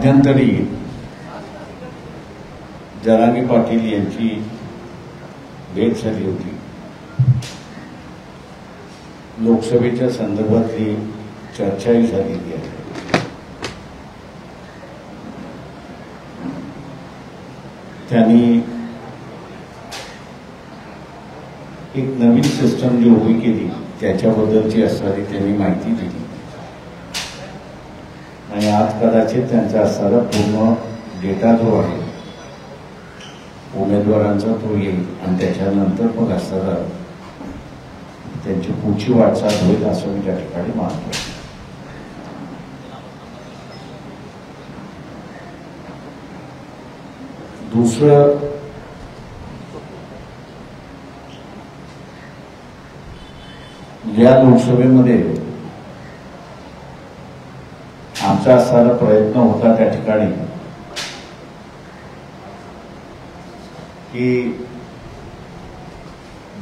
मध्यंतरी जरांगे पाटील यांची भेट झाली होती. लोकसभेच्या संदर्भातली चर्चाही झालेली आहे. त्यांनी एक नवीन सिस्टम जी उभी केली त्याच्याबद्दलची असणारी त्यांनी माहिती दिली आणि आज कदाचित त्यांचा असणारा पूर्ण डेटा जो आहे उमेदवारांचा तो येईल आणि त्याच्यानंतर मग असणारा त्यांची पुढची वाटचाल होईल असं मी त्या ठिकाणी मानतो. दुसरं, या लोकसभेमध्ये आमचा असणारा प्रयत्न होता त्या ठिकाणी की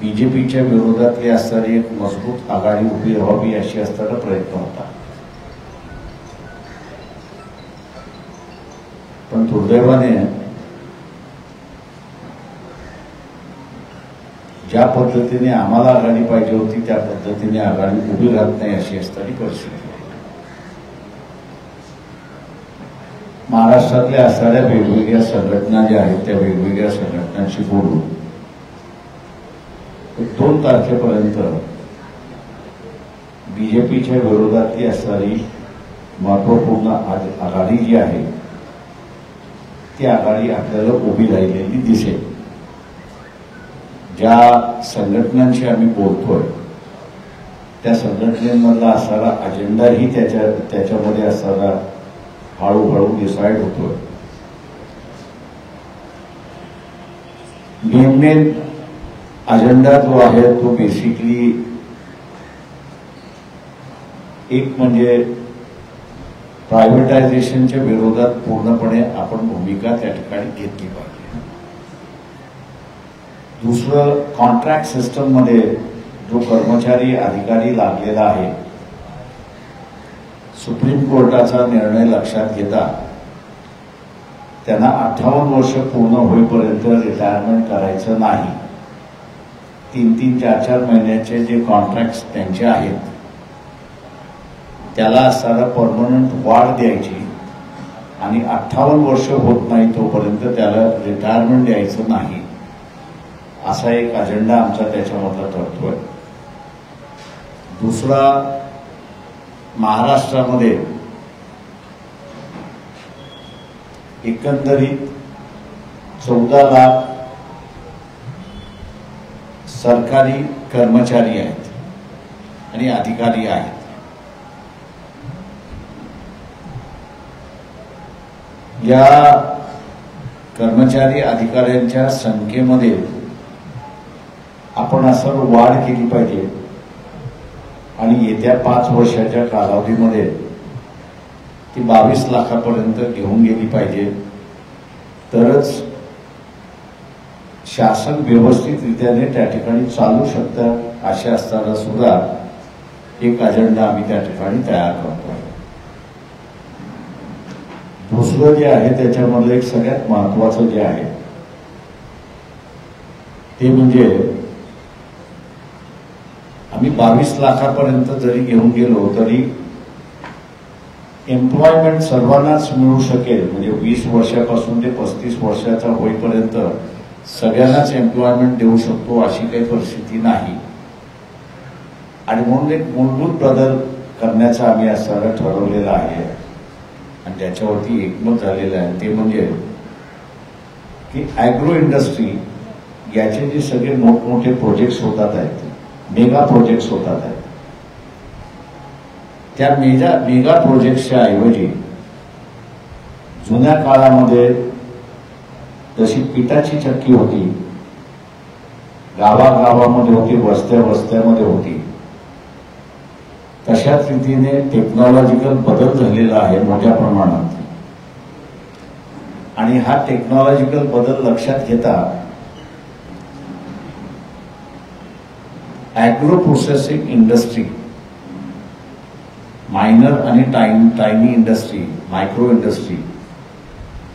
बीजेपीच्या विरोधातली असणारी एक मजबूत आघाडी उभी राहावी अशी असणारा प्रयत्न होता. पण दुर्दैवाने ज्या पद्धतीने आम्हाला आघाडी पाहिजे होती त्या पद्धतीने आघाडी उभी राहत नाही अशी असणारी परिस्थिती आहे. महाराष्ट्रातल्या असणाऱ्या वेगवेगळ्या संघटना ज्या आहेत त्या वेगवेगळ्या संघटनांशी बोलून 2 तारखेपर्यंत बीजेपीच्या विरोधातली असणारी महत्वपूर्ण आघाडी जी आहे ती आघाडी आपल्याला उभी राहिलेली दिसेल. ज्या संघटनांशी आम्ही बोलतोय त्या संघटनेमधला असणारा अजेंडाही त्याच्यामध्ये असणारा हळूहळू डिसाईड होतोय. मेन अजेंडा जो आहे तो बेसिकली एक म्हणजे प्रायव्हेटायझेशनच्या विरोधात पूर्णपणे आपण भूमिका त्या ठिकाणी घेतली पाहिजे. दुसरं, कॉन्ट्रॅक्ट सिस्टममध्ये जो कर्मचारी अधिकारी लागलेला आहे सुप्रीम कोर्टाचा निर्णय लक्षात घेता त्यांना 58 वर्ष पूर्ण होईपर्यंत रिटायरमेंट करायचं नाही. 3-3, 4-4 महिन्याचे जे कॉन्ट्रॅक्ट्स त्यांचे आहेत त्याला असणारा परमनंट वाढ द्यायची आणि 58 वर्ष होत नाही तोपर्यंत त्याला रिटायरमेंट द्यायचं नाही असा एक अजेंडा आमचा त्याच्यामधला ठरतोय. दुसरा, महाराष्ट्रामध्ये एकंदरीत 14 लाख सरकारी कर्मचारी आहेत आणि अधिकारी आहेत. या कर्मचारी अधिकाऱ्यांच्या संख्येमध्ये आपण असं वाढ केली पाहिजे आणि येत्या 5 वर्षाच्या कालावधीमध्ये ती 22 लाखापर्यंत घेऊन गेली पाहिजे. तरच शासन व्यवस्थितरित्याने त्या ठिकाणी चालू शकतं अशा असताना सुद्धा एक अजेंडा आम्ही त्या ठिकाणी तयार करतो. दुसरं जे आहे त्याच्यामधलं एक सगळ्यात महत्वाचं जे आहे ते म्हणजे आम्ही 22 लाखापर्यंत जरी घेऊन गेलो तरी एम्प्लॉयमेंट सर्वांनाच मिळू शकेल. म्हणजे 20 वर्षापासून ते 35 वर्षाचा होईपर्यंत सगळ्यांनाच एम्प्लॉयमेंट देऊ शकतो अशी काही परिस्थिती नाही. आणि म्हणून एक मूलभूत बदल करण्याचा आम्ही असं ठरवलेला आहे आणि त्याच्यावरती एकमत झालेलं आहे. ते म्हणजे की ॲग्रो इंडस्ट्री याचे जे सगळे मोठमोठे प्रोजेक्ट्स होतात आहेत, मेगा प्रोजेक्ट्स होतात आहेत, त्या मेगा प्रोजेक्ट्सच्या ऐवजी जुन्या काळामध्ये जशी पिठाची चक्की होती, गावागावामध्ये होती, वस्त्यामध्ये होती, तशाच रीतीने टेक्नॉलॉजिकल बदल झालेला आहे मोठ्या प्रमाणात. आणि हा टेक्नॉलॉजिकल बदल लक्षात घेता ॲग्रो प्रोसेसिंग इंडस्ट्री, मायनर आणि टायनी इंडस्ट्री, मायक्रो इंडस्ट्री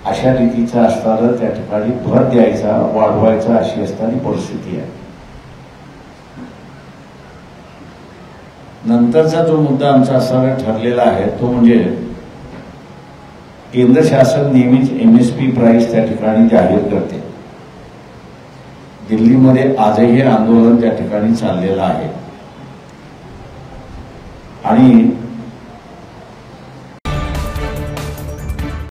अशा रीतीचा असताना त्या ठिकाणी भर द्यायचा, वाढवायचा अशी असणारी परिस्थिती आहे. नंतरचा जो मुद्दा आमचा असा ठरलेला आहे तो म्हणजे केंद्र शासन नेहमीच MSP प्राइस त्या ठिकाणी जाहीर करते. दिल्लीमध्ये आजही हे आंदोलन त्या ठिकाणी चाललेलं आहे आणि